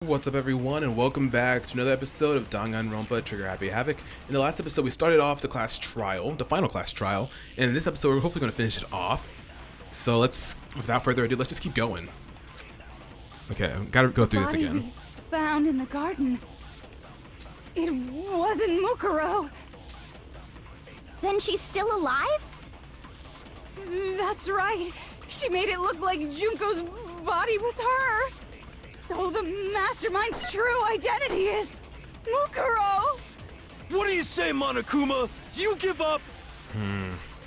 What's up everyone, and welcome back to another episode of Danganronpa Trigger Happy Havoc. In the last episode we started off the class trial, the final class trial, and in this episode we're hopefully going to finish it off. So let's, without further ado, let's just keep going. Okay, gotta go through this again. We found in the garden. It wasn't Mukuro. Then she's still alive? That's right. She made it look like Junko's body was her. So the mastermind's true identity is Mukuro. What do you say, Monokuma? Do you give up?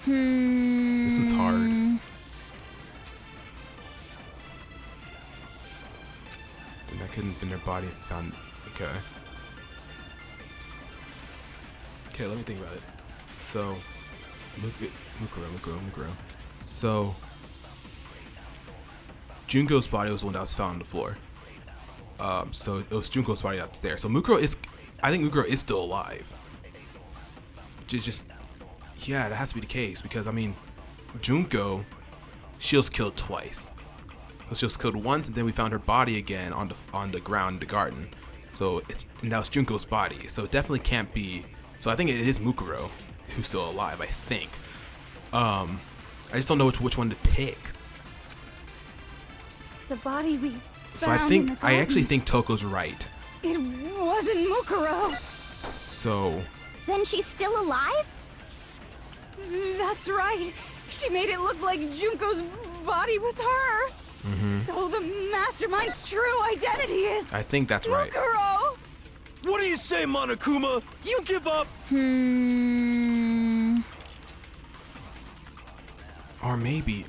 This one's hard. Then that couldn't have been their body if found. Okay. Okay, let me think about it. So, Mukuro. So, Junko's body was the one that was found on the floor. So it was Junko's body that's there. So I think Mukuro is still alive. Yeah, that has to be the case because I mean, Junko, she was killed twice. So she was killed once, and then we found her body again on the ground in the garden. So that was Junko's body. So it definitely can't be. So I think it is Mukuro who's still alive. I think. I just don't know which one to pick. The body we So found I actually think Toko's right. It wasn't Mukuro. So Then she's still alive? That's right. She made it look like Junko's body was her. So the mastermind's true identity is I think that's right. Mukuro. What do you say, Monokuma? Do you give up? Or maybe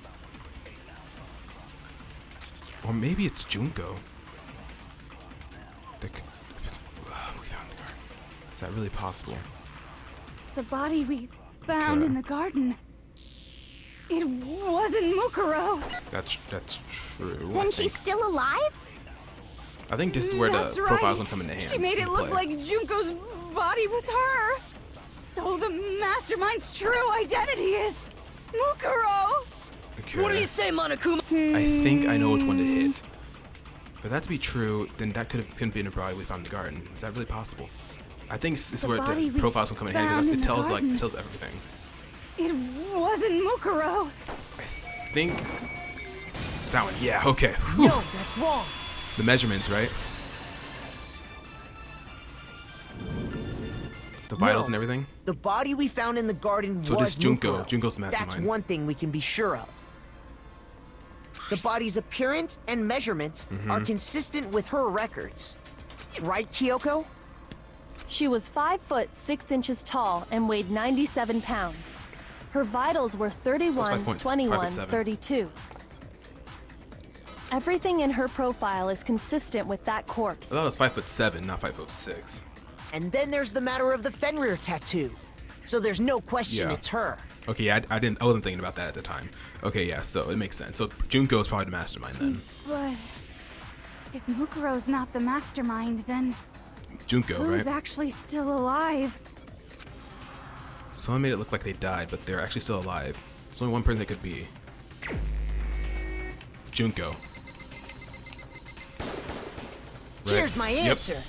it's Junko. We found the garden. Is that really possible? The body we found Okay. in the garden. It wasn't Mukuro. That's true. Then she's still alive? I think this is where That's the right. profiles gonna come into hand. She made it look play. like Junko's body was her. So the mastermind's true identity is Mukuro. Okay. What do you say, Monokuma? I think I know which one to hit. For that to be true, then that couldn't be in the body we found in the garden. Is that really possible? I think this is The where body the we profiles can come in handy found because in it the tells garden. it tells everything. It wasn't Mukuro. I think it's that one. Yeah. Okay. Whew. No, that's wrong. The measurements, right? The vitals No. and everything. The body we found in the garden So was this Junko. Mukuro. Junko's the That's mastermind. one thing we can be sure of. The body's appearance and measurements are consistent with her records. Right, Kyoko? She was 5 foot 6 inches tall and weighed 97 pounds. Her vitals were 31, 21, 5'7". 32. Everything in her profile is consistent with that corpse. I thought it was 5'7", not 5'6". And then there's the matter of the Fenrir tattoo. So there's no question Yeah. it's her. Okay, I wasn't thinking about that at the time. Okay, yeah, so it makes sense. So Junko is probably the mastermind then. But if Mukuro's not the mastermind, then Junko, who's right? actually still alive? Someone made it look like they died, but they're actually still alive. There's only one person it could be. Junko. Right? Here's my Yep. answer.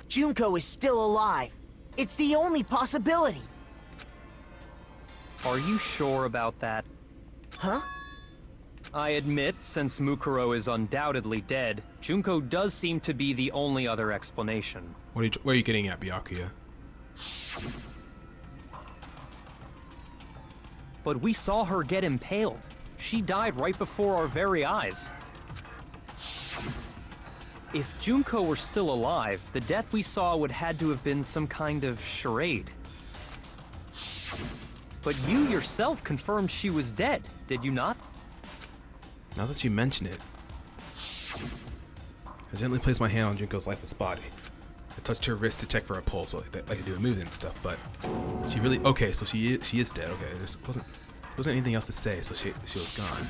Junko is still alive. It's the only possibility. Are you sure about that? Huh? I admit, since Mukuro is undoubtedly dead, Junko does seem to be the only other explanation. Where are you getting at, Byakuya? But we saw her get impaled. She died right before our very eyes. If Junko were still alive, the death we saw would had to have been some kind of charade. But you yourself confirmed she was dead, did you not? Now that you mention it, I gently placed my hand on Junko's lifeless body. I touched her wrist to check for a pulse, like I do with movement and stuff. But she really okay. So she is dead. Okay, there wasn't anything else to say. So she was gone.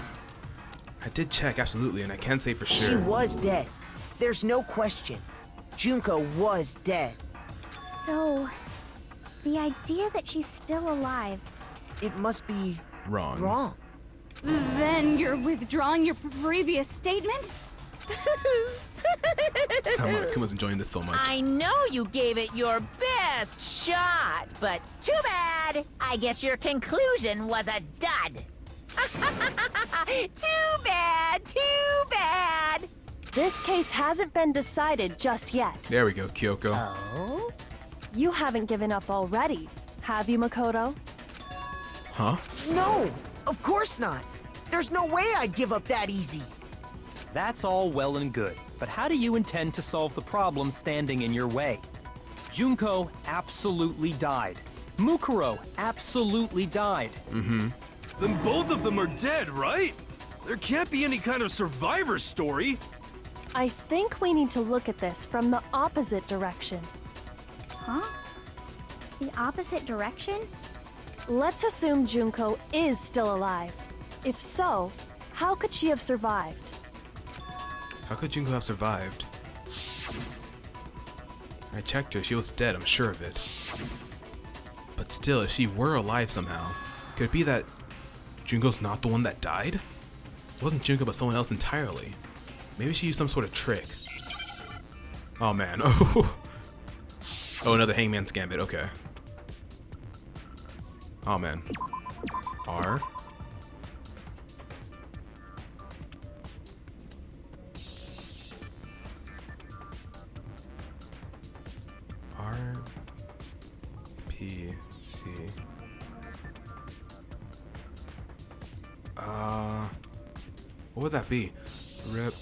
I did check absolutely, and I can say for sure. She was dead. There's no question. Junko was dead. So, the idea that she's still alive. It must be Wrong. wrong. Then you're withdrawing your previous statement? Kuma's enjoying this so much. I know you gave it your best shot, but too bad. I guess your conclusion was a dud. Too bad, too bad. This case hasn't been decided just yet. There we go, Kyoko. Oh? You haven't given up already, have you, Makoto? Huh? No, of course not. There's no way I'd give up that easy. That's all well and good, but how do you intend to solve the problem standing in your way? Junko absolutely died. Mukuro absolutely died. Then both of them are dead, right? There can't be any kind of survivor story. I think we need to look at this from the opposite direction. Huh? The opposite direction? Let's assume Junko is still alive. If so, how could she have survived? How could Junko have survived? I checked her, she was dead, I'm sure of it. But still, if she were alive somehow, could it be that Junko's not the one that died? It wasn't Junko but someone else entirely. Maybe she used some sort of trick. Oh man, oh, another Hangman's Gambit, okay. Oh man. R. R. P. C. What would that be? Rip.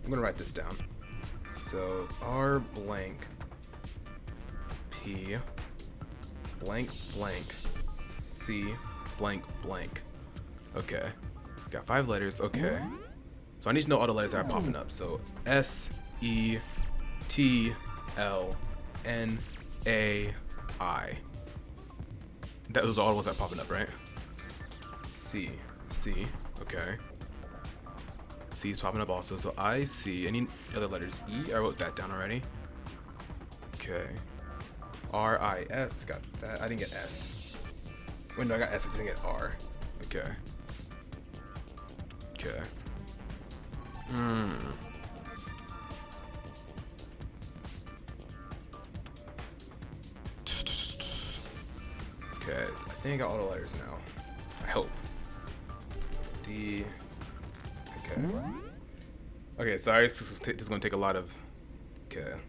I'm gonna write this down. So R blank P blank blank C blank blank. Okay. Got 5 letters, okay. So I need to know all the letters that are popping up. So S E T L N A I. Those are all the ones that are popping up, right? C. Okay. C is popping up also. So I C. Any other letters? E. I wrote that down already. Okay. R I S. Got that. I didn't get S. Wait, no, I got S. I didn't get R. Okay. Okay. Okay, I think I got all the letters now. I hope. D. Okay. Okay, sorry, this is gonna take a lot of. Okay,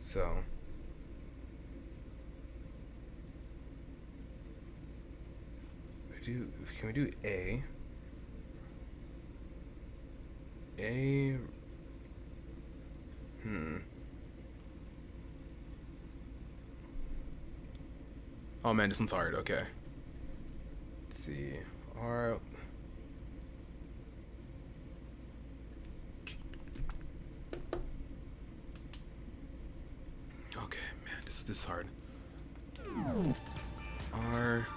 so. Can we do A? A. Oh man, this one's hard. Okay. Let's see. R. Okay, man, this is hard. R.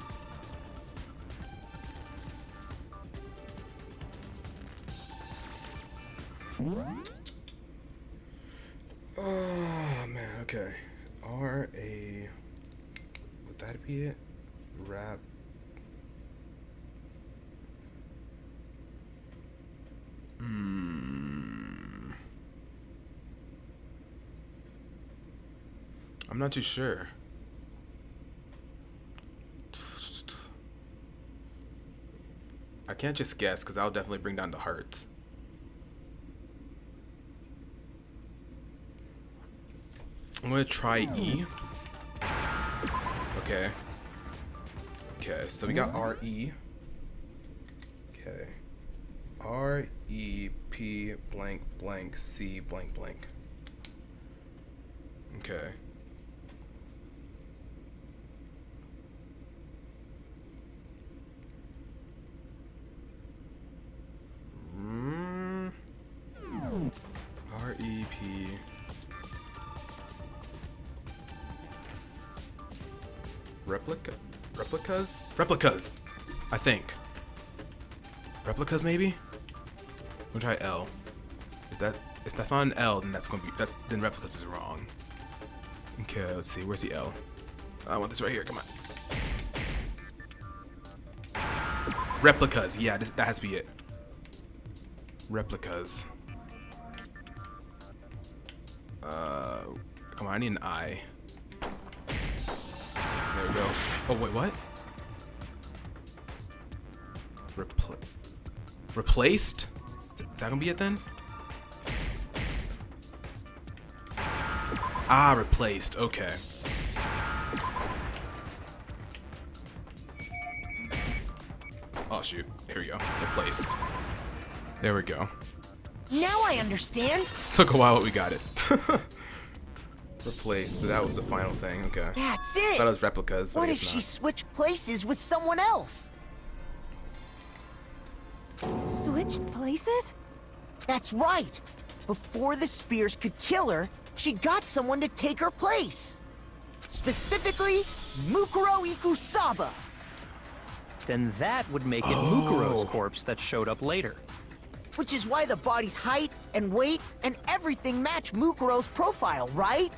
Oh man, okay. R A. Would that be it? Rap. I'm not too sure. I can't just guess because I'll definitely bring down the hearts. I'm gonna try E. Okay. Okay, so we got R-E. Okay. R-E-P blank blank C blank blank. Okay. R-E-P. Replicas, I think. Replicas, maybe. We'll try L. If that's not an L, then then replicas is wrong. Okay, let's see. Where's the L? I want this right here. Come on. Replicas. Yeah, that has to be it. Replicas. Come on, I need an eye. There we go. Oh, wait, what? Replaced? Is that gonna be it then? Ah, replaced. Okay. Oh, shoot. Here we go. Replaced. There we go. Now I understand. Took a while, but we got it. Replaced. So that was the final thing. Okay. That's it. Thought it was replicas. But What I if guess she not. switched places with someone else? Switched places? That's right. Before the spears could kill her, she got someone to take her place. Specifically, Mukuro Ikusaba. Then that would make it Mukuro's corpse that showed up later. Which is why the body's height and weight and everything match Mukuro's profile, right?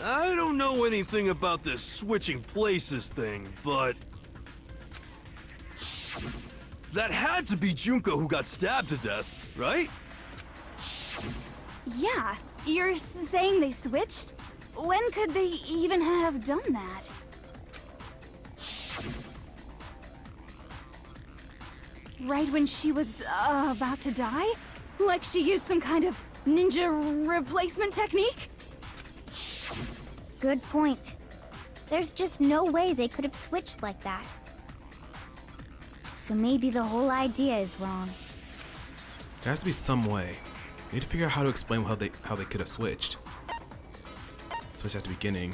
I don't know anything about this switching places thing, but... that had to be Junko who got stabbed to death, right? Yeah. You're saying they switched? When could they even have done that? Right when she was about to die? Like she used some kind of ninja replacement technique? Good point. There's just no way they could have switched like that. So maybe the whole idea is wrong. There has to be some way. We need to figure out how to explain how they could have switched. Switch at the beginning.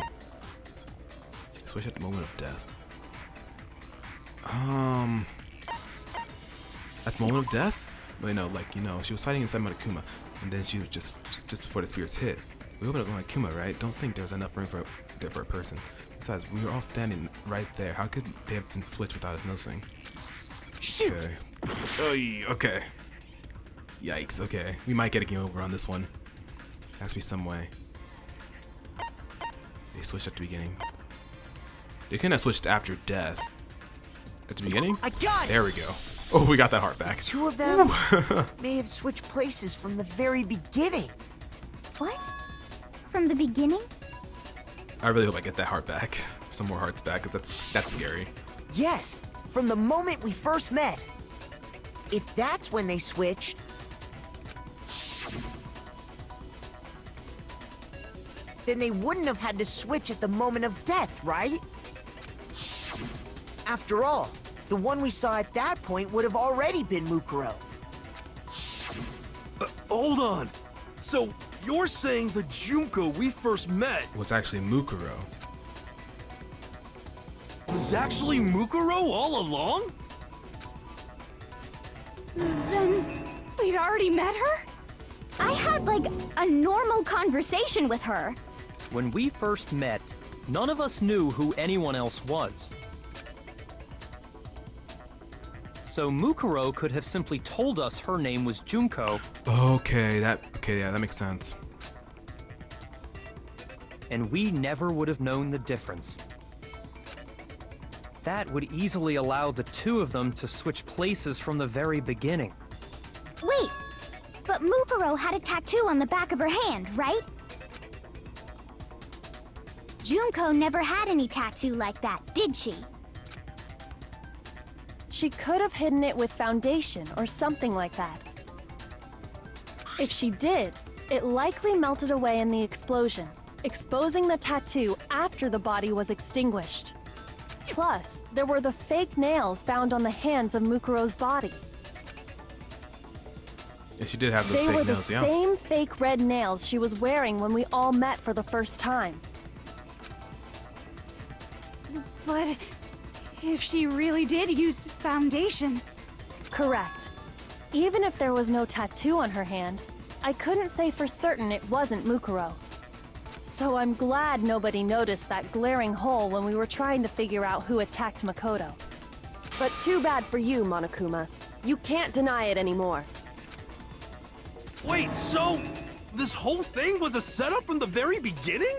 Switch at the moment of death. At the moment of death? Wait, no, like, you know, she was hiding inside Monokuma, and then she was just before the spears hit. We opened up Monokuma, right? Don't think there was enough room for a person. Besides, we were all standing right there. How could they have been switched without us noticing? Shoot. Okay. Oy, okay. Yikes, okay. We might get a game over on this one. Has to be some way. They switched at the beginning. They couldn't have switched after death. At the beginning? I got it. There we go. Oh, we got that heart back. Two of them may have switched places from the very beginning. What? From the beginning? I really hope I get that heart back. Some more hearts back, because that's scary. Yes, from the moment we first met. If that's when they switched, then they wouldn't have had to switch at the moment of death, right? After all, the one we saw at that point would have already been Mukuro. Hold on. So, you're saying the Junko we first met Was actually Mukuro. was actually Mukuro all along? Then we'd already met her? I had like a normal conversation with her. When we first met, none of us knew who anyone else was. So Mukuro could have simply told us her name was Junko, Okay, yeah, that makes sense. and we never would have known the difference. That would easily allow the two of them to switch places from the very beginning. Wait, but Mukuro had a tattoo on the back of her hand, right? Junko never had any tattoo like that, did she? She could have hidden it with foundation or something like that. If she did, it likely melted away in the explosion, exposing the tattoo after the body was extinguished. Plus, there were the fake nails found on the hands of Mukuro's body. Yeah, she did have those They fake were the nails, yeah. same fake red nails she was wearing when we all met for the first time. But if she really did use foundation... Correct. Even if there was no tattoo on her hand, I couldn't say for certain it wasn't Mukuro. So I'm glad nobody noticed that glaring hole when we were trying to figure out who attacked Makoto. But too bad for you, Monokuma. You can't deny it anymore. Wait, so this whole thing was a setup from the very beginning?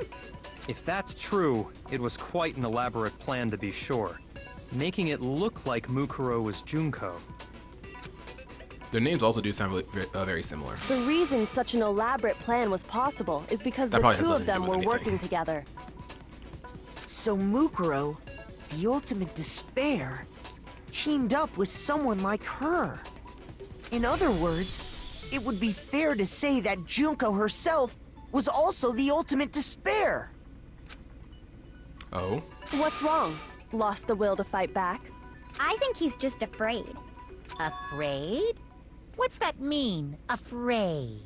If that's true, it was quite an elaborate plan to be sure. making it look like Mukuro was Junko. Their names also do sound really, very similar. The reason such an elaborate plan was possible is because That the probably has two nothing of to do them with were anything. working together. So Mukuro, the ultimate despair, teamed up with someone like her. In other words, it would be fair to say that Junko herself was also the ultimate despair. Oh? What's wrong? Lost the will to fight back? I think he's just afraid. Afraid? What's that mean, afraid?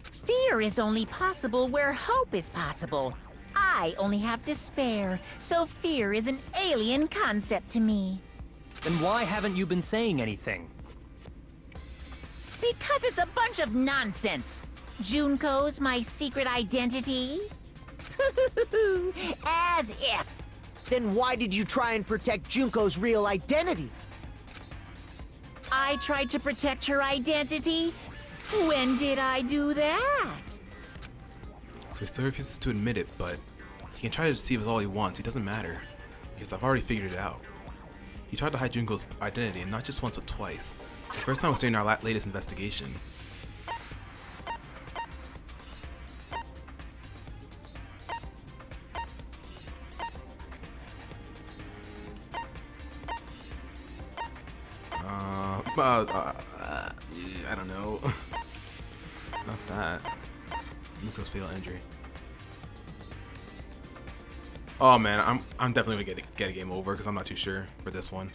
Fear is only possible where hope is possible. I only have despair, so fear is an alien concept to me. Then why haven't you been saying anything? Because it's a bunch of nonsense. Junko's my secret identity? As if. Then why did you try and protect Junko's real identity? I tried to protect her identity? When did I do that? So he still refuses to admit it, but he can try to deceive us all he wants. It doesn't matter. Because I've already figured it out. He tried to hide Junko's identity, and not just once, but twice. The first time was during our latest investigation. I don't know. Not that. Muko's fatal injury. Oh man, I'm definitely gonna get a game over because I'm not too sure for this one.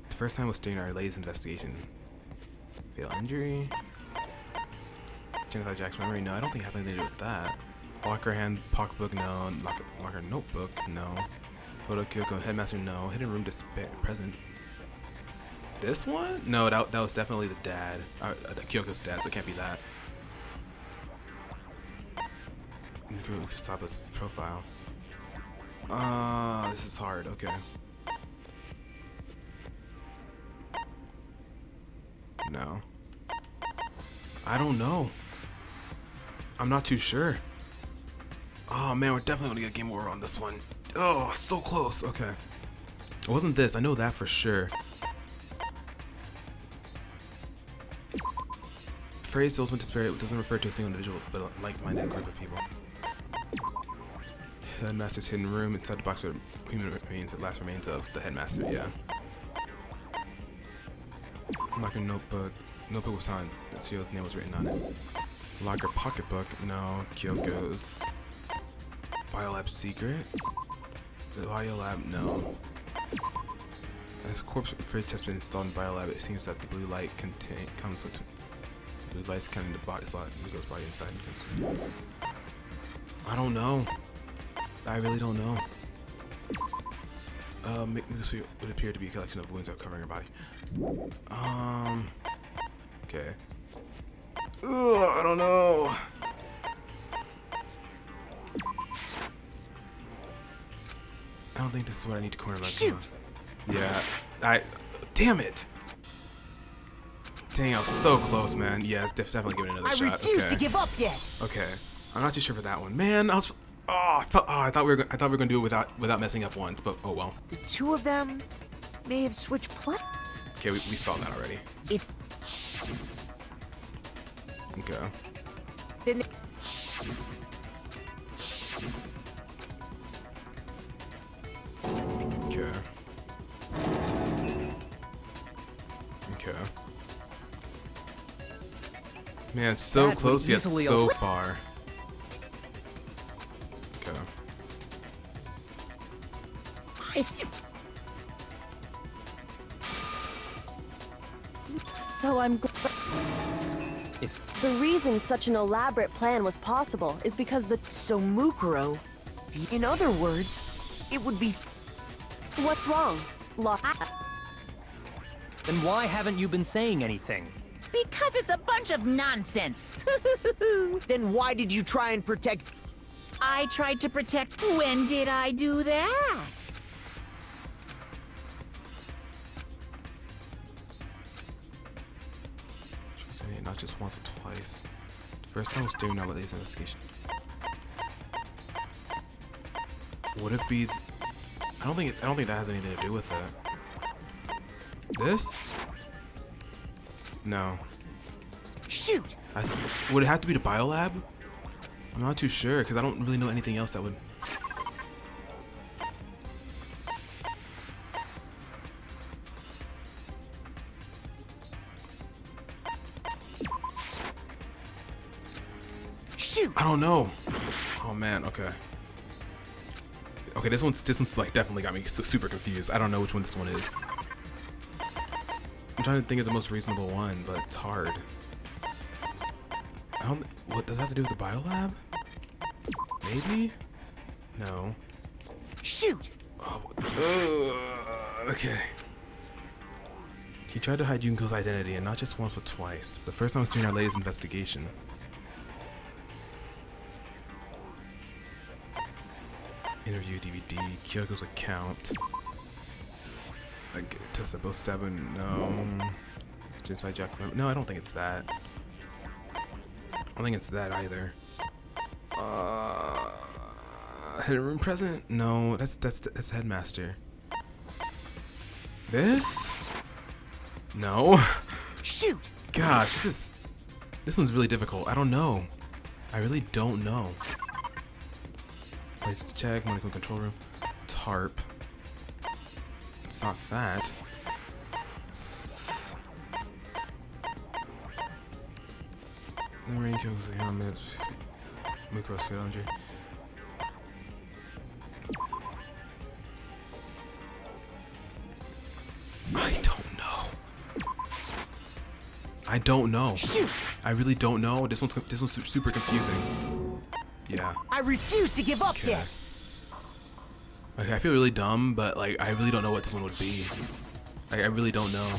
The first time was during our latest investigation. Fatal injury. Genocide Jack's memory? No, I don't think it has anything to do with that. Locker hand, pocketbook? No. Locker notebook? No. Photo Kyoko, headmaster? No. Hidden room despair present. This one? No, that was definitely the dad. The Kyoko's dad, so it can't be that. Ukusaba's profile. This is hard. Okay. No. I don't know. I'm not too sure. Oh man, we're definitely gonna get game over on this one. Oh, so close. Okay. It wasn't this. I know that for sure. Phrase ultimate despair doesn't refer to a single individual, but a like-minded group of people. Headmaster's hidden room inside the box where human remains, the last remains of the headmaster. Yeah. Locker notebook. Notebook was signed. The CEO's name was written on it. Locker pocketbook. No. Kyoko's. Biolab secret. The biolab. No. As a corpse fridge has been installed in biolab, it seems that the blue light comes with. Blue lights kind of the body slot. Goes body inside. I don't know. I really don't know. This would appear to be a collection of wounds that are covering her body. Okay. Ugh, I don't know. I don't think this is what I need to corner my Shoot. Yeah. Damn it. Dang, I was so close, man. Yeah, it's definitely giving it another I shot. refuse Okay. to give up yet. Okay. I'm not too sure for that one. Man, I thought we were gonna do it without messing up once, but oh well. The two of them may have switched plans. Okay, we saw that already. If Okay. then Okay. Okay. Man, it's so That close would yet easily so al- far. Okay. So I'm If The reason such an elaborate plan was possible is because the so Mukuro, in other words, it would be What's wrong? then why haven't you been saying anything? Because it's a bunch of nonsense. then why did you try and protect I tried to protect. When did I do that? Not just once or twice. The first time was during our latest investigation. Would it be I don't think that has anything to do with it. This? No. Shoot! Would it have to be the biolab? I'm not too sure because I don't really know anything else that would. Shoot! I don't know. Oh man. Okay. Okay. This one's like definitely got me super confused. I don't know which one this one is. I'm trying to think of the most reasonable one, but it's hard. What does that have to do with the biolab? Maybe? No. Shoot! Oh, okay. He tried to hide Junko's identity, and not just once but twice. The first time was during our latest investigation. Interview DVD, Kyoko's account. Test that both stabbing. No. Inside Jack. No, I don't think it's that. I don't think it's that either. Hidden room present? No, that's Headmaster. This? No. Shoot! Gosh, this one's really difficult. I don't know. I really don't know. Place to check. Monaco control room. Tarp. It's not that. The rain kills the helmet. Micro Scavenger. I don't know. I don't know. Shoot! I really don't know. This one's super confusing. Yeah. I refuse to give up Okay. yet. Okay, I feel really dumb, but like I really don't know what this one would be. Like, I really don't know.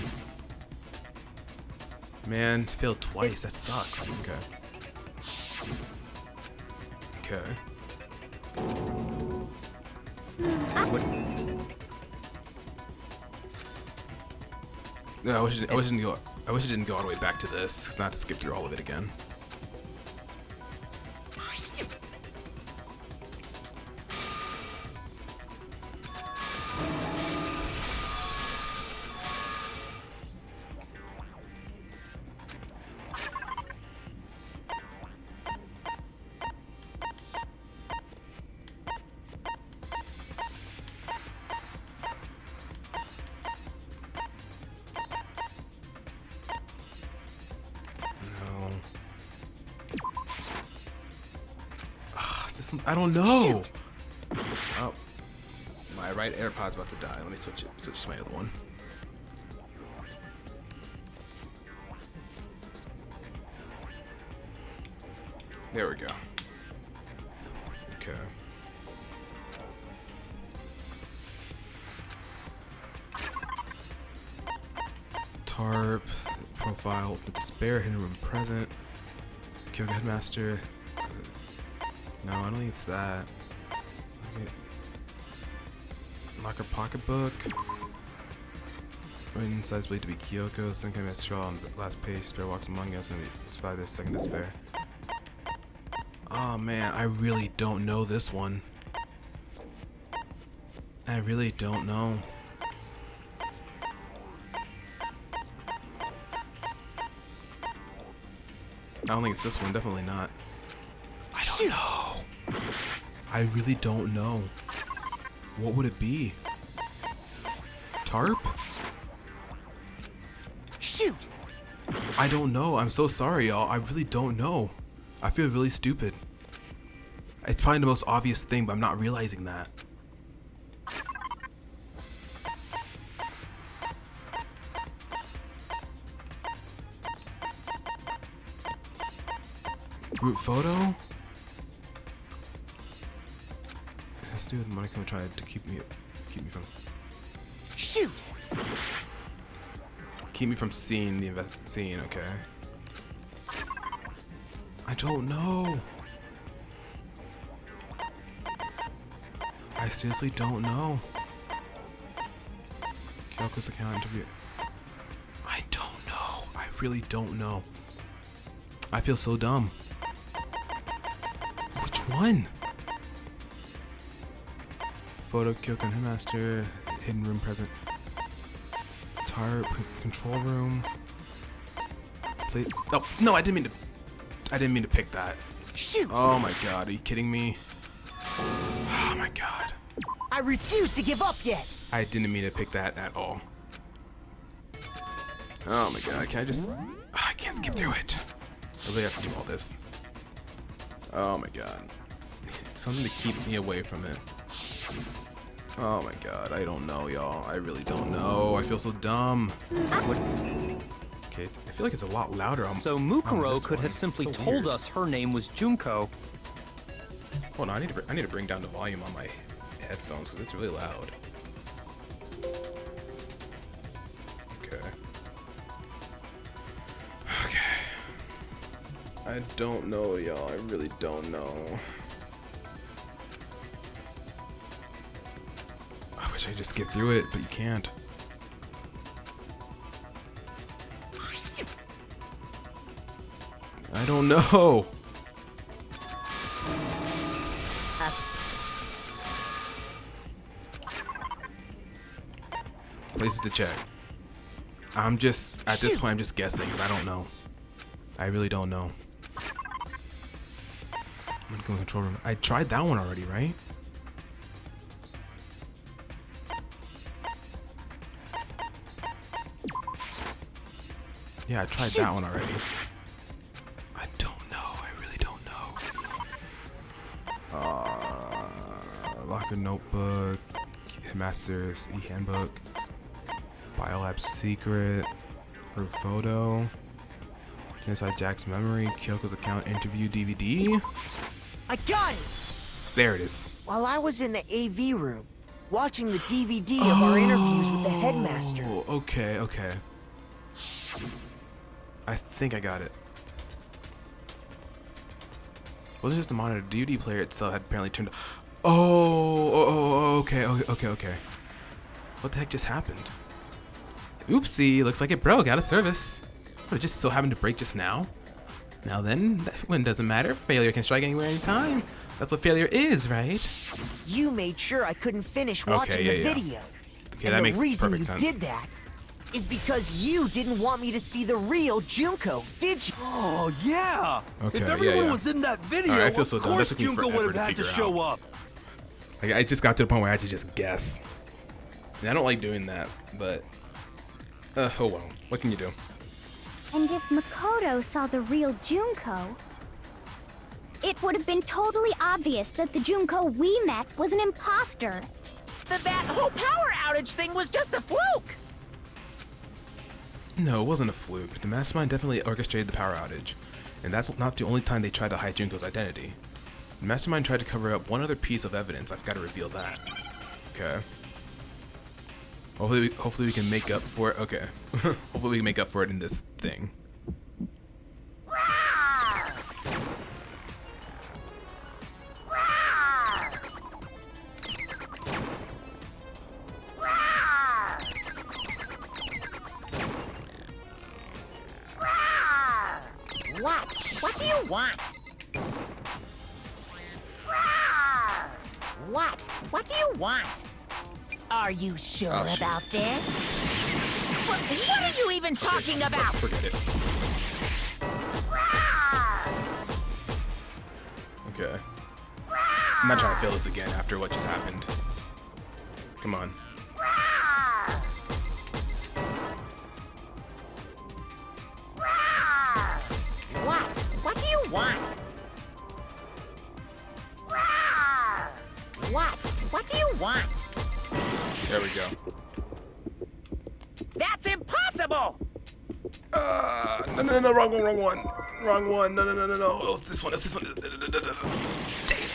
Man, failed twice. That sucks. Okay. Okay. What? No, I wish it didn't go all the way back to this, not to skip through all of it again. I don't know. Shoot. Oh, my right AirPod's about to die. Let me switch to my other one. There we go. Okay. Tarp, profile, with despair, hidden room present, Kyoga Headmaster. No, I don't think it's that. Okay. Locker pocketbook. Right inside believed to be Kyoko. Some kind of straw on the last page. Despair walks among us and we survive this second despair. Oh man, I really don't know this one. I really don't know. I don't think it's this one. Definitely not. I don't know. I really don't know. What would it be? Tarp? Shoot! I don't know. I'm so sorry, y'all. I really don't know. I feel really stupid. It's probably the most obvious thing, but I'm not realizing that. Group photo? Dude, Monaco tried to keep me from Shoot! keep me from seeing the scene. Okay. I don't know. I seriously don't know. Kyoko's account interview. I don't know. I really don't know. I feel so dumb. Which one? photo, Kyoko and Headmaster, hidden room present. Control room. Play. Oh no, I didn't mean to pick that. Shoot! Oh my god, are you kidding me? Oh my god. I refuse to give up yet. I didn't mean to pick that at all. Oh my god, can I just... I can't skip through it. I really have to do all this. Oh my god. Something to keep me away from it. Oh my god, I don't know, y'all. I really don't know. I feel so dumb. Okay, I feel like it's a lot louder on So on Mukuro this could one. have simply It's so told weird. us her name was Junko. Hold on, I need to bring down the volume on my headphones because it's really loud. Okay. Okay. I don't know, y'all. I really don't know. I wish I could just get through it, but you can't. I don't know. Places to check. I'm just, at this point, I'm just guessing because I don't know. I really don't know. I'm gonna go in the control room. I tried that one already, right? Yeah, I tried that one already. I don't know. I really don't know. Locker notebook, master's e-handbook, biolab secret, her photo, inside Jack's memory, Kyoko's account interview DVD. I got it! There it is. While I was in the AV room, watching the DVD of our interviews with the headmaster. Oh, okay, okay. I think I got it. Wasn't just the monitor. The DVD player itself had apparently turned. Okay. What the heck just happened? Oopsie, looks like it broke out of service. But it just so happened to break just now. Now then, when doesn't matter. Failure can strike anywhere, anytime. That's what failure is, right? You made sure I couldn't finish watching the video. Okay, and that the makes reason perfect you sense. did that is because you didn't want me to see the real Junko, did you? Oh, yeah! Okay, if yeah, everyone yeah. was in that video, Alright, I feel of so dumb. That course took me Junko forever would have had to figure show out. up. Like, I just got to the point where I had to just guess. And I don't like doing that, but... oh well, what can you do? And if Makoto saw the real Junko, it would have been totally obvious that the Junko we met was an imposter. That whole power outage thing was just a fluke! No, it wasn't a fluke. The Mastermind definitely orchestrated the power outage. And that's not the only time they tried to hide Junko's identity. The Mastermind tried to cover up one other piece of evidence. I've got to reveal that. Okay. Hopefully we can make up for it. Okay. Hopefully we can make up for it in this thing. What? What do you want? What? What do you want? Are you sure about this? What are you even talking about? Forget it. Okay. I'm not trying to fail this again after what just happened. Come on. What? What do you want? What? What do you want? There we go. That's impossible! No, wrong one. No. It's this one. Dang it.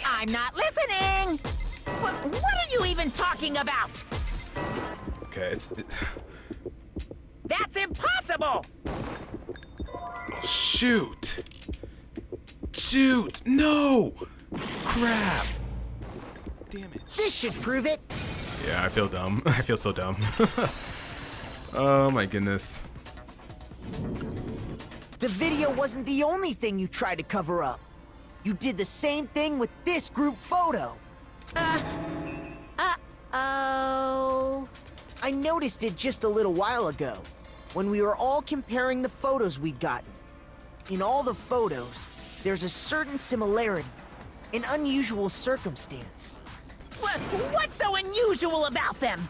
I'm not listening! What are you even talking about? Okay, That's impossible! Shoot! No! Crap! Damn it. This should prove it. Yeah, I feel dumb. I feel so dumb. Oh my goodness. The video wasn't the only thing you tried to cover up. You did the same thing with this group photo. Oh. I noticed it just a little while ago, when we were all comparing the photos we'd gotten. In all the photos, there's a certain similarity, an unusual circumstance. What's so unusual about them?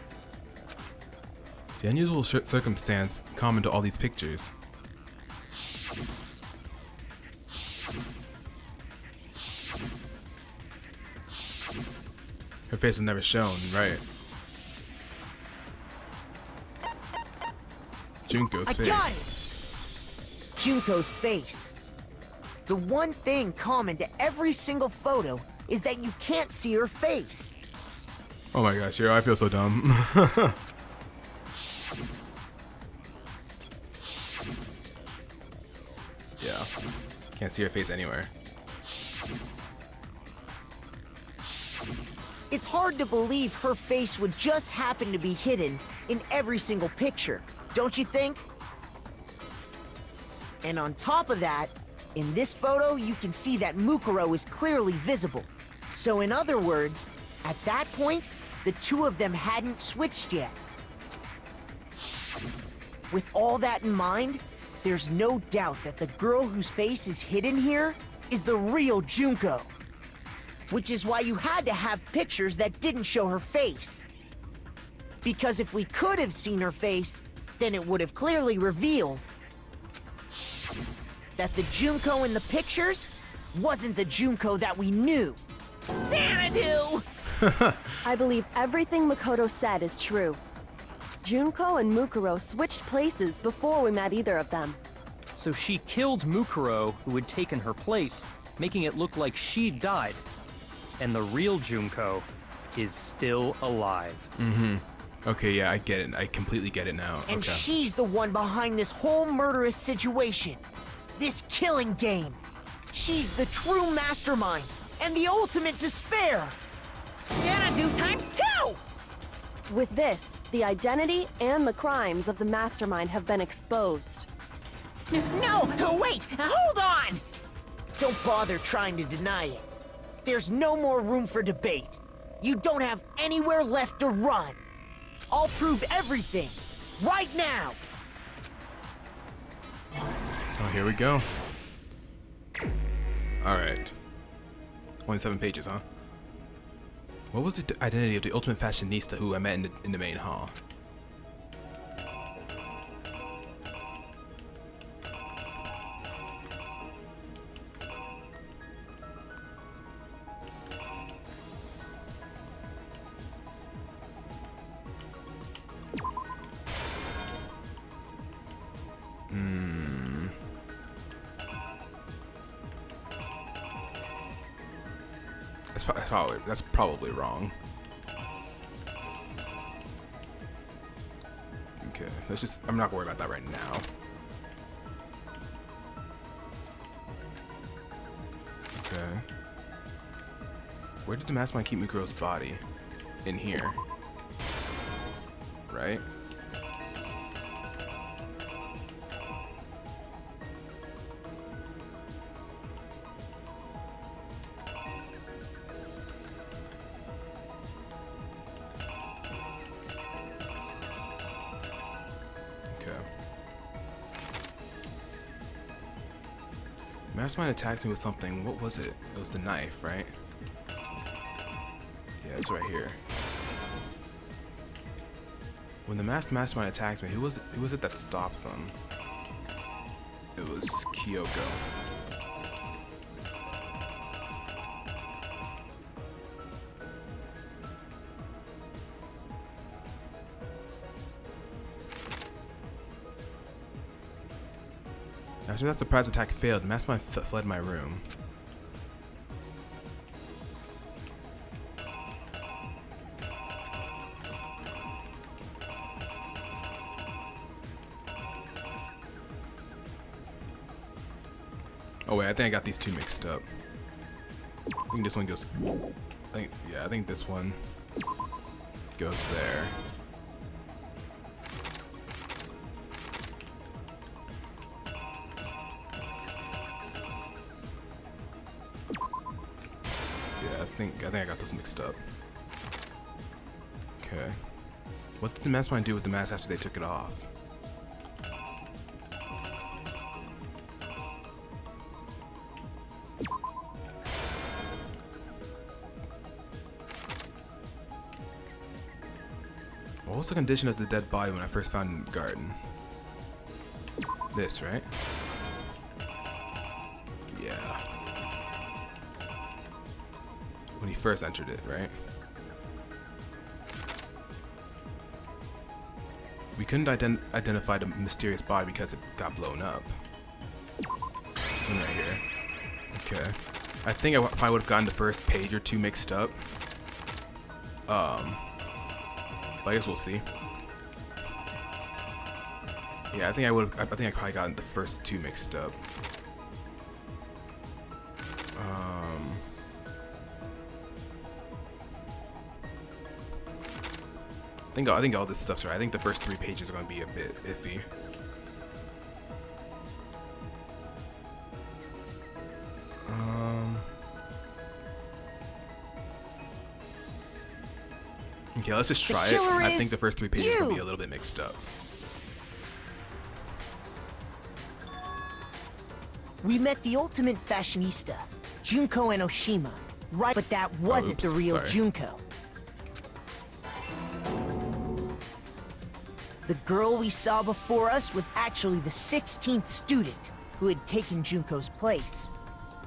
The unusual circumstance common to all these pictures. Her face was never shown, right? Junko's face. I got it! Junko's face. The one thing common to every single photo is that you can't see her face. Oh my gosh, Hiro, I feel so dumb. Yeah. Can't see her face anywhere. It's hard to believe her face would just happen to be hidden in every single picture, don't you think? And on top of that, in this photo you can see that Mukuro is clearly visible. So in other words, at that point, the two of them hadn't switched yet. With all that in mind, there's no doubt that the girl whose face is hidden here is the real Junko. Which is why you had to have pictures that didn't show her face. Because if we could have seen her face, then it would have clearly revealed that the Junko in the pictures wasn't the Junko that we knew. Xanadu! I believe everything Makoto said is true. Junko and Mukuro switched places before we met either of them. So she killed Mukuro, who had taken her place, making it look like she'd died. And the real Junko is still alive. Okay, yeah, I get it. I completely get it now. And Okay. she's the one behind this whole murderous situation. This killing game. She's the true mastermind and the ultimate despair. Xanadu times 2! With this, the identity and the crimes of the mastermind have been exposed. No, wait, hold on! Don't bother trying to deny it. There's no more room for debate. You don't have anywhere left to run. I'll prove everything, right now. Oh, here we go. Alright. Only 7 pages, huh? What was the identity of the ultimate fashionista who I met in the main hall? That's probably wrong. Okay, let's just. I'm not worried about that right now. Okay. Where did the mastermind keep Mukuro's body? In here. Right? Mastermind attacked me with something. What was it? It was the knife, right? Yeah, it's right here. When the mastermind attacked me, who was it that stopped them? It was Kyoko. After that surprise attack failed, the mastermind fled my room. Oh wait, I think I got these two mixed up. I think this one goes. I think this one goes there. think I got those mixed up. Okay. What did the Mastermind do with the mask after they took it off? What was the condition of the dead body when I first found it in the garden? This, right? Yeah. When he first entered it, right? We couldn't identify the mysterious body because it got blown up. One right here. Okay. I think I probably would have gotten the first page or two mixed up. But I guess we'll see. Yeah, I think I probably gotten the first two mixed up. I think all this stuff's right. I think the first 3 pages are going to be a bit iffy. Okay, let's just try it. I think the first 3 pages are going to be a little bit mixed up. We met the ultimate fashionista, Junko Enoshima, right? But that wasn't the real Junko. The girl we saw before us was actually the 16th student who had taken Junko's place.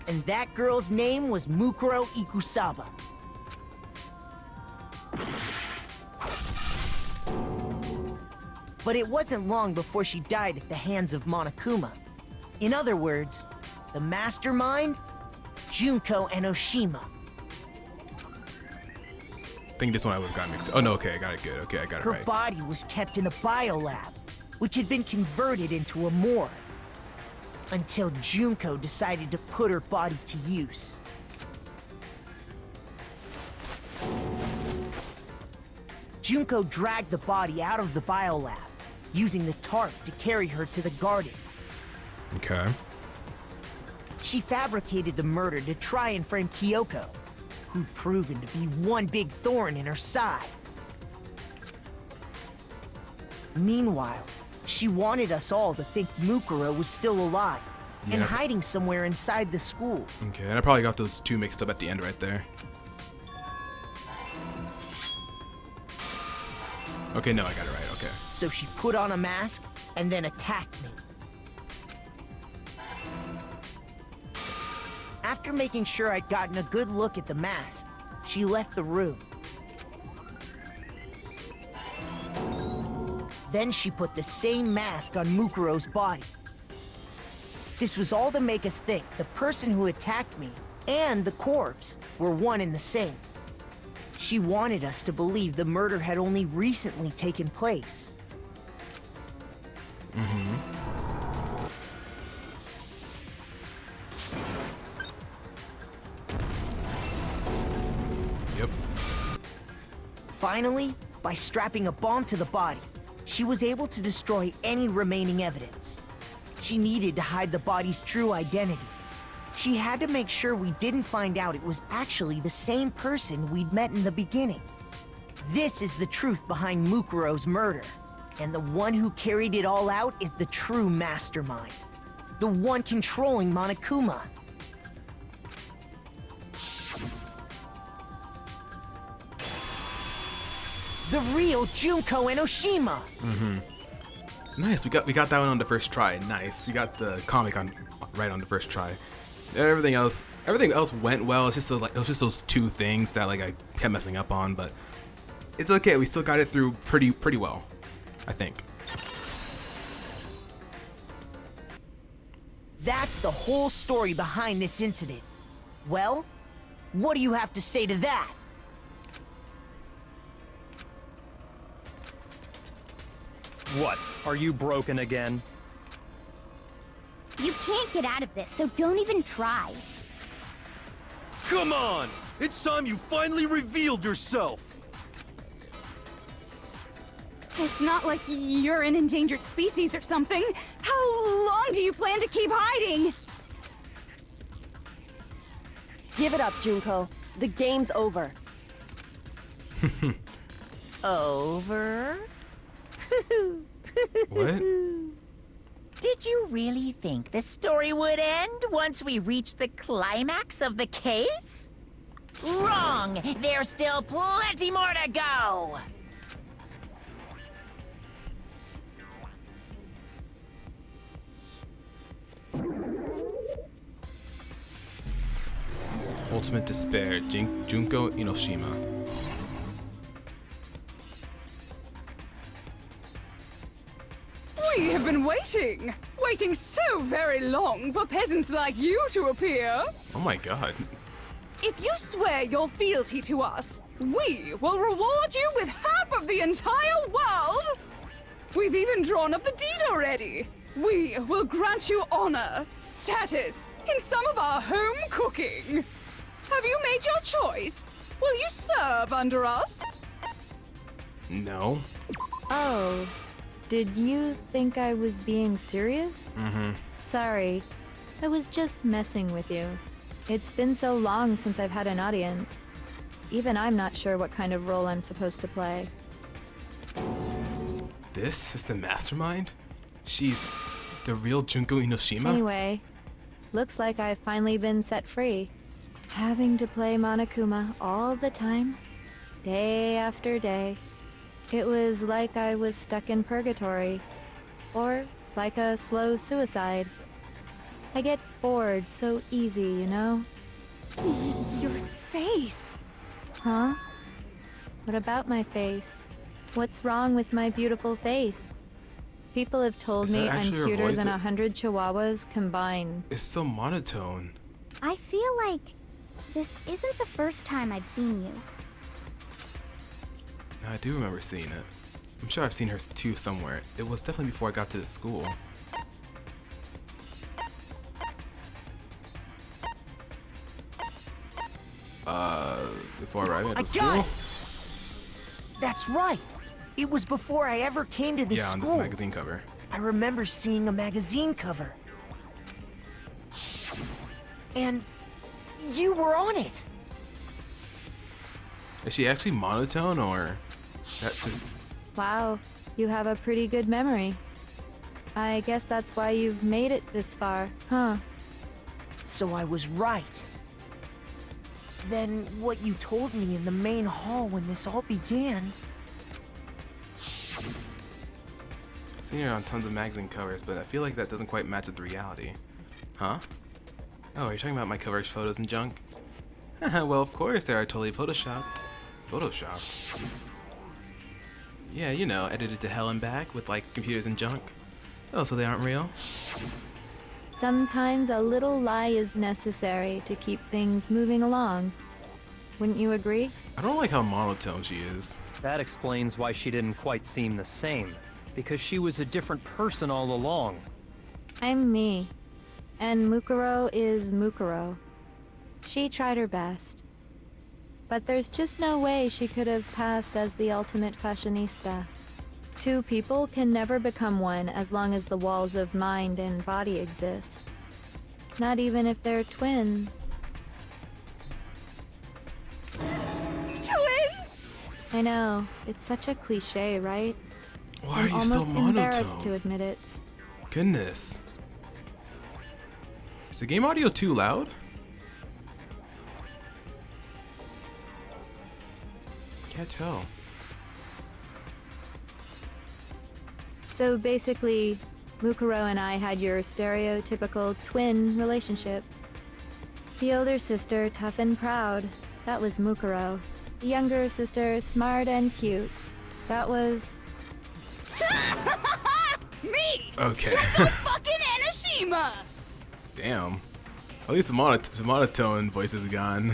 And that girl's name was Mukuro Ikusaba. But it wasn't long before she died at the hands of Monokuma. In other words, the mastermind, Junko Enoshima. I think this one I would have gotten mixed up. Oh no, okay, I got it good. Okay, I got it right. Her body was kept in a biolab, which had been converted into a morgue, until Junko decided to put her body to use. Junko dragged the body out of the biolab, using the tarp to carry her to the garden. Okay. She fabricated the murder to try and frame Kyoko, who'd proven to be one big thorn in her side. Meanwhile, she wanted us all to think Mukuro was still alive and hiding somewhere inside the school. Okay, and I probably got those 2 mixed up at the end right there. Okay, no, I got it right, okay. So she put on a mask and then attacked me. After making sure I'd gotten a good look at the mask, she left the room. Then she put the same mask on Mukuro's body. This was all to make us think the person who attacked me and the corpse were one and the same. She wanted us to believe the murder had only recently taken place. Yep. Finally, by strapping a bomb to the body, she was able to destroy any remaining evidence. She needed to hide the body's true identity. She had to make sure we didn't find out it was actually the same person we'd met in the beginning. This is the truth behind Mukuro's murder. And the one who carried it all out is the true mastermind. The one controlling Monokuma. The real Junko Enoshima! Nice, we got that one on the first try. Nice. We got the comic right on the first try. Everything else went well. It's just it was just those 2 things that I kept messing up on, but it's okay. We still got it through pretty well, I think. That's the whole story behind this incident. Well, what do you have to say to that? What? Are you broken again? You can't get out of this, so don't even try. Come on! It's time you finally revealed yourself! It's not like you're an endangered species or something. How long do you plan to keep hiding? Give it up, Junko. The game's over. Over? What? Did you really think the story would end once we reached the climax of the case? Wrong! There's still plenty more to go! Ultimate Despair, Junko Inoshima. We have been waiting so very long for peasants like you to appear. Oh my god. If you swear your fealty to us, we will reward you with half of the entire world. We've even drawn up the deed already. We will grant you honor, status, in some of our home cooking. Have you made your choice? Will you serve under us? No. Oh, did you think I was being serious? Mm-hmm. Sorry, I was just messing with you. It's been so long since I've had an audience. Even I'm not sure what kind of role I'm supposed to play. This is the mastermind? She's the real Junko Inoshima? Anyway, looks like I've finally been set free. Having to play Monokuma all the time, day after day. It was like I was stuck in purgatory, or like a slow suicide. I get bored so easy, you know? Your face. Huh? What about my face? What's wrong with my beautiful face? People have told Is that me I'm actually her cuter voice? than 100 chihuahuas combined. It's so monotone. I feel like this isn't the first time I've seen you. I do remember seeing it. I'm sure I've seen her too somewhere. It was definitely before I got to the school. Before arriving at the I school? got it! That's right. It was before I ever came to this Yeah, on school. the magazine cover. I remember seeing a magazine cover. And you were on it. Is she actually monotone or that just... Wow, you have a pretty good memory. I guess that's why you've made it this far, huh? So I was right. Then what you told me in the main hall when this all began... I've seen her on tons of magazine covers, but I feel like that doesn't quite match with the reality. Huh? Oh, are you talking about my cover photos and junk? Well, of course, they are totally photoshopped. Photoshopped? Yeah, you know, edited to hell and back with, like, computers and junk. Oh, so they aren't real? Sometimes a little lie is necessary to keep things moving along. Wouldn't you agree? I don't like how monotone she is. That explains why she didn't quite seem the same. Because she was a different person all along. I'm me. And Mukuro is Mukuro. She tried her best. But there's just no way she could have passed as the ultimate fashionista. Two people can never become one as long as the walls of mind and body exist. Not even if they're twins. Twins? I know, it's such a cliche, right? Why are I'm you almost so embarrassed to monotone? admit it. Goodness. Is the game audio too loud? Can't tell. So basically, Mukuro and I had your stereotypical twin relationship. The older sister, tough and proud. That was Mukuro. The younger sister, smart and cute. That was... Me! Okay. Junko fucking Enoshima! Damn. At least the monotone voice is gone.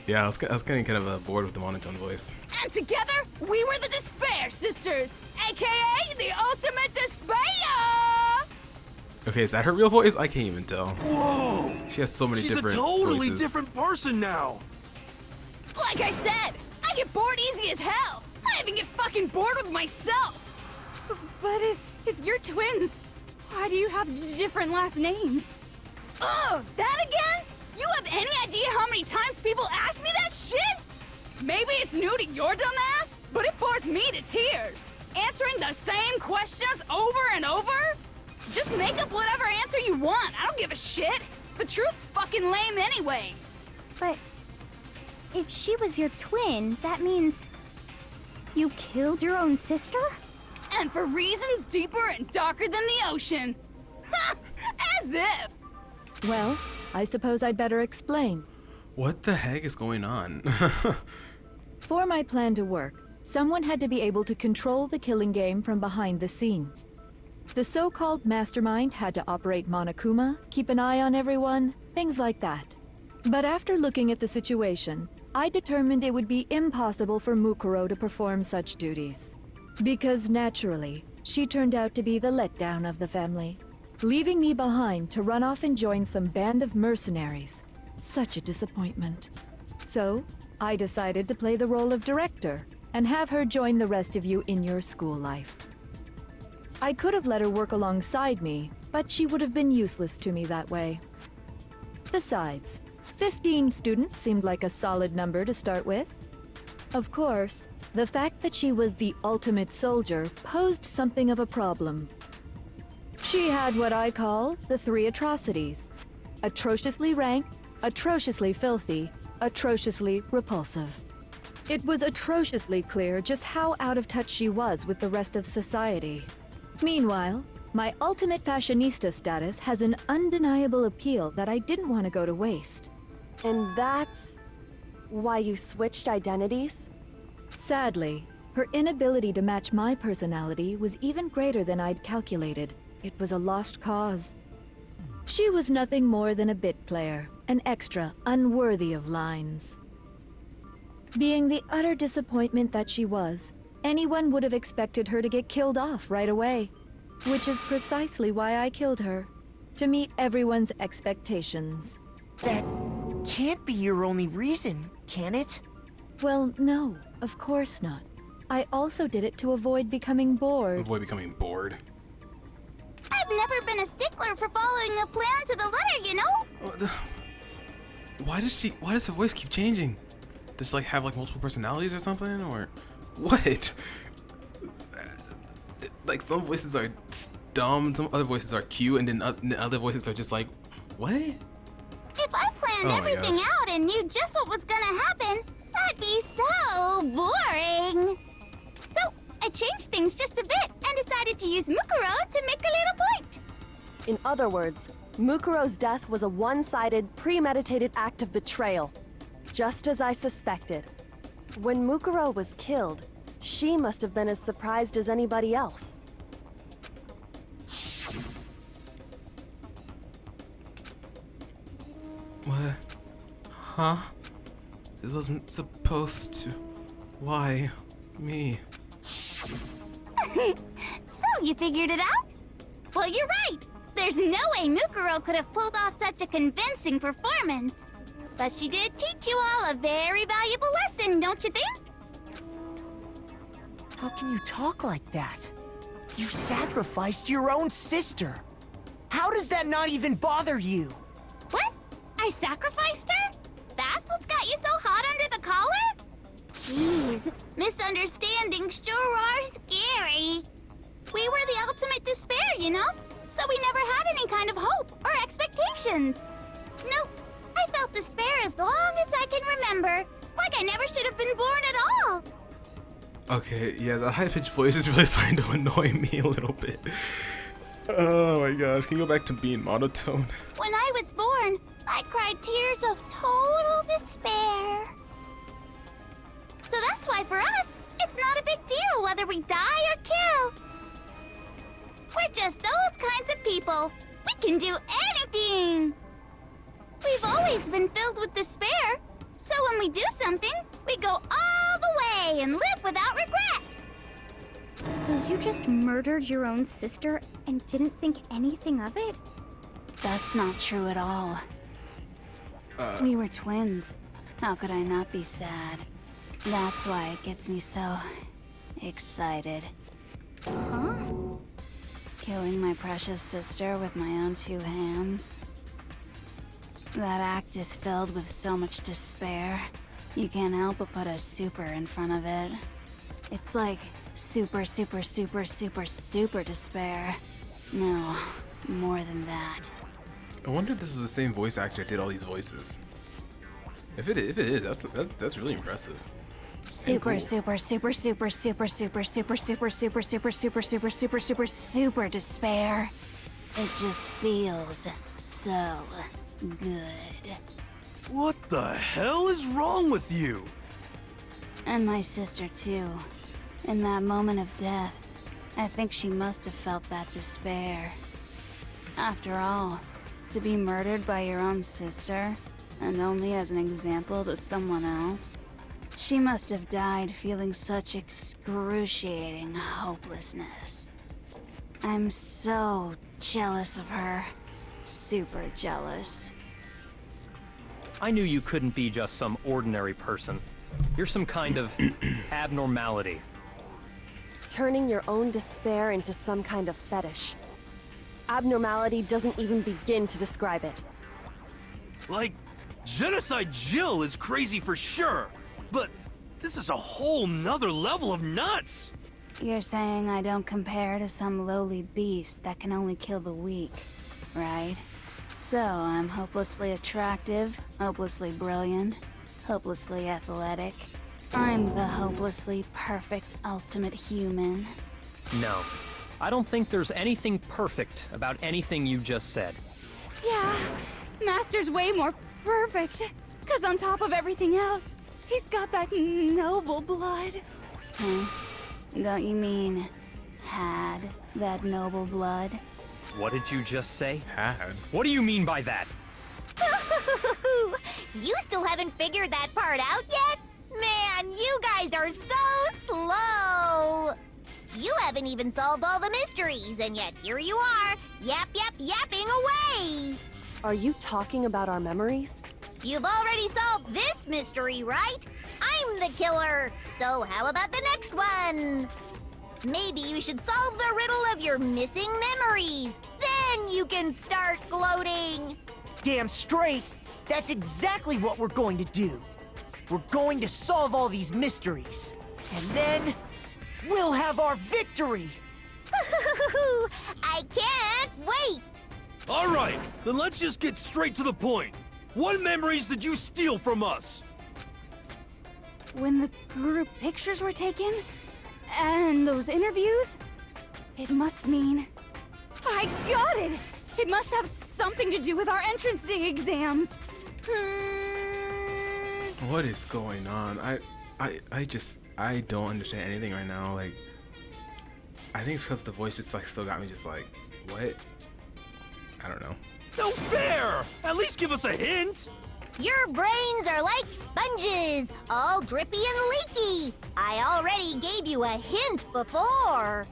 Yeah, I was getting kind of bored with the monotone voice. And together, we were the Despair Sisters, aka the Ultimate Despair! Okay, is that her real voice? I can't even tell. Whoa! She has so many She's different a totally voices. different person now. Like I said, I get bored easy as hell. I even get fucking bored with myself. But if you're twins, why do you have different last names? Oh, that again? You have any idea how many times people ask me that shit? Maybe it's new to your dumb ass, but it bores me to tears. Answering the same questions over and over? Just make up whatever answer you want. I don't give a shit. The truth's fucking lame anyway. But if she was your twin, that means you killed your own sister? And for reasons deeper and darker than the ocean. Ha! As if! Well, I suppose I'd better explain. What the heck is going on? For my plan to work, someone had to be able to control the killing game from behind the scenes. The so-called mastermind had to operate Monokuma, keep an eye on everyone, things like that. But after looking at the situation, I determined it would be impossible for Mukuro to perform such duties. Because naturally, she turned out to be the letdown of the family, leaving me behind to run off and join some band of mercenaries. Such a disappointment. So, I decided to play the role of director and have her join the rest of you in your school life. I could have let her work alongside me, but she would have been useless to me that way. Besides, 15 students seemed like a solid number to start with. Of course, the fact that she was the ultimate soldier posed something of a problem. She had what I call the 3 atrocities: atrociously rank, atrociously filthy, atrociously repulsive. It was atrociously clear just how out of touch she was with the rest of society. Meanwhile, my ultimate fashionista status has an undeniable appeal that I didn't want to go to waste. And that's why you switched identities? Sadly, her inability to match my personality was even greater than I'd calculated. It was a lost cause. She was nothing more than a bit player, an extra unworthy of lines. Being the utter disappointment that she was, anyone would have expected her to get killed off right away. Which is precisely why I killed her, to meet everyone's expectations. That can't be your only reason, can it? Well, no, of course not. I also did it to avoid becoming bored. Avoid becoming bored. I've never been a stickler for following a plan to the letter, you know? Why does her voice keep changing? Does she like have like multiple personalities or something, or what? Like some voices are dumb, some other voices are cute, and then other voices are just like, what? If I planned Oh my everything gosh. out and knew just what was gonna happen, that'd be so boring. So I changed things just a bit and decided to use Mukuro to make a little point. In other words, Mukuro's death was a one-sided, premeditated act of betrayal. Just as I suspected. When Mukuro was killed, she must have been as surprised as anybody else. What? Huh? This wasn't supposed to. Why? Me? So you figured it out? Well, you're right. There's no way Mukuro could have pulled off such a convincing performance. But she did teach you all a very valuable lesson, don't you think? How can you talk like that? You sacrificed your own sister. How does that not even bother you? What? I sacrificed her? That's what's got you so hot under the collar? Jeez, misunderstandings sure are scary. We were the ultimate despair, you know? So we never had any kind of hope or expectations. Nope, I felt despair as long as I can remember. Like I never should have been born at all. Okay, yeah, the high-pitched voice is really starting to annoy me a little bit. Oh my gosh, can you go back to being monotone? When I was born, I cried tears of total despair. So that's why for us, it's not a big deal whether we die or kill. We're just those kinds of people. We can do anything. We've always been filled with despair, so when we do something, we go all the way and live without regret. So you just murdered your own sister and didn't think anything of it? That's not true at all. We were twins. How could I not be sad? That's why it gets me so excited. Huh? Killing my precious sister with my own 2 hands. That act is filled with so much despair. You can't help but put a super in front of it. It's like super, super, super, super, super despair. No, more than that. I wonder if this is the same voice actor that did all these voices. If it is, that's really impressive. Super, cool. super, super, super, super, super, super, super, super, super, super, super, super, super, super despair. It just feels so good. What the hell is wrong with you? And my sister too. In that moment of death, I think she must have felt that despair. After all, to be murdered by your own sister, and only as an example to someone else, she must have died feeling such excruciating hopelessness. I'm so jealous of her. Super jealous. I knew you couldn't be just some ordinary person. You're some kind of abnormality. Turning your own despair into some kind of fetish. Abnormality doesn't even begin to describe it. Like, Genocide Jill is crazy for sure, but this is a whole nother level of nuts! You're saying I don't compare to some lowly beast that can only kill the weak, right? So I'm hopelessly attractive, hopelessly brilliant, hopelessly athletic. I'm the hopelessly perfect ultimate human. No. I don't think there's anything perfect about anything you just said. Yeah, Master's way more perfect. Cause on top of everything else, he's got that noble blood. Huh? Don't you mean had that noble blood? What did you just say? Had. What do you mean by that? You still haven't figured that part out yet? Man, you guys are so slow! You haven't even solved all the mysteries, and yet here you are, yapping away! Are you talking about our memories? You've already solved this mystery, right? I'm the killer, so how about the next one? Maybe you should solve the riddle of your missing memories. Then you can start gloating. Damn straight! That's exactly what we're going to do. We're going to solve all these mysteries. And then, we'll have our victory! I can't wait! Alright, then let's just get straight to the point. What memories did you steal from us? When the group pictures were taken, and those interviews, it must mean... I got it! It must have something to do with our entrance exams. What is going on? I don't understand anything right now. Like, I think it's because the voice just like still got me just like, what? I don't know. No fair! At least give us a hint! Your brains are like sponges, all drippy and leaky. I already gave you a hint before.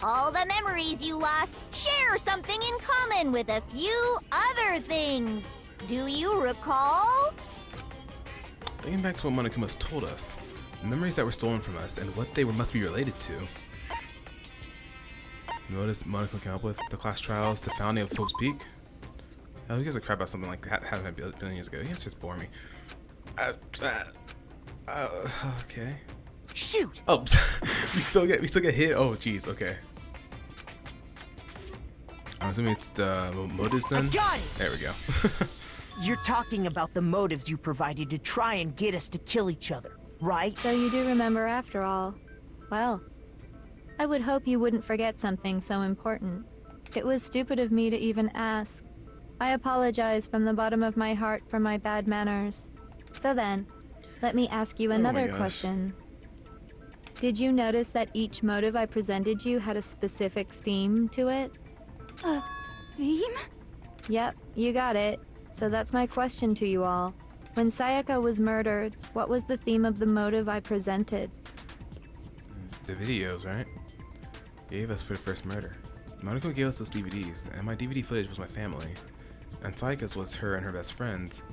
All the memories you lost share something in common with a few other things. Do you recall? Thinking back to what Monokuma's told us, the memories that were stolen from us and what they must be related to. Notice Monokuma came up with the class trials, the founding of Folks Peak. Hell, who gives a crap about something like that happened a billion years ago? You guys just bore me. Okay. Shoot! Oh, we still get hit. Oh, jeez. Okay. I'm assuming it's the motives then. I got it! There we go. You're talking about the motives you provided to try and get us to kill each other, right? So you do remember after all. Well, I would hope you wouldn't forget something so important. It was stupid of me to even ask. I apologize from the bottom of my heart for my bad manners. So then, let me ask you another question. Did you notice that each motive I presented you had a specific theme to it? A theme? Yep, you got it. So that's my question to you all. When Sayaka was murdered, what was the theme of the motive I presented? The videos, right? Gave us for the first murder. Monokuma gave us those DVDs, and my DVD footage was my family. And Sayaka's was her and her best friends.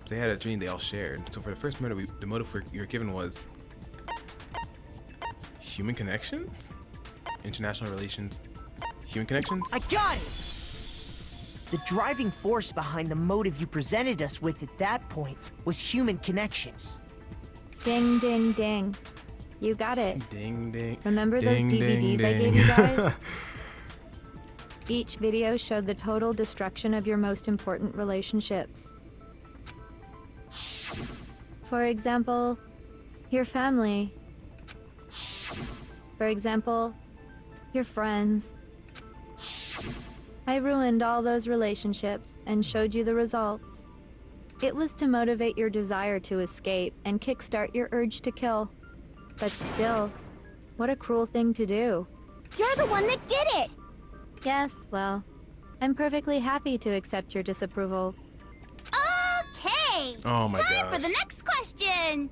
They had a dream they all shared. So for the first murder, the motive you were given was human connections? International relations? Human connections? I got it! The driving force behind the motive you presented us with at that point was human connections. Ding, ding, ding. You got it. Ding ding. Remember ding, those ding, DVDs I ding. gave you guys? Each video showed the total destruction of your most important relationships. For example, your family. For example, your friends. I ruined all those relationships and showed you the results. It was to motivate your desire to escape and kickstart your urge to kill. But still, what a cruel thing to do. You're the one that did it! Yes, well, I'm perfectly happy to accept your disapproval. Okay! Oh my Time gosh. for the next question!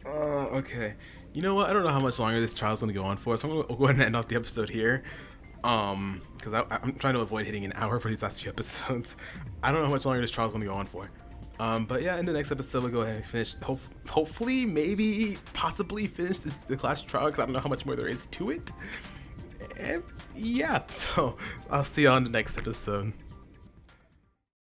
Okay. You know what? I don't know how much longer this trial's gonna go on for, so I'm gonna go ahead and end off the episode here. Because I'm trying to avoid hitting an hour for these last few episodes. I don't know how much longer this trial's gonna go on for. But yeah, in the next episode we'll go ahead and finish. Hopefully, maybe, possibly finish the class trial, because I don't know how much more there is to it. And yeah, so I'll see you on the next episode.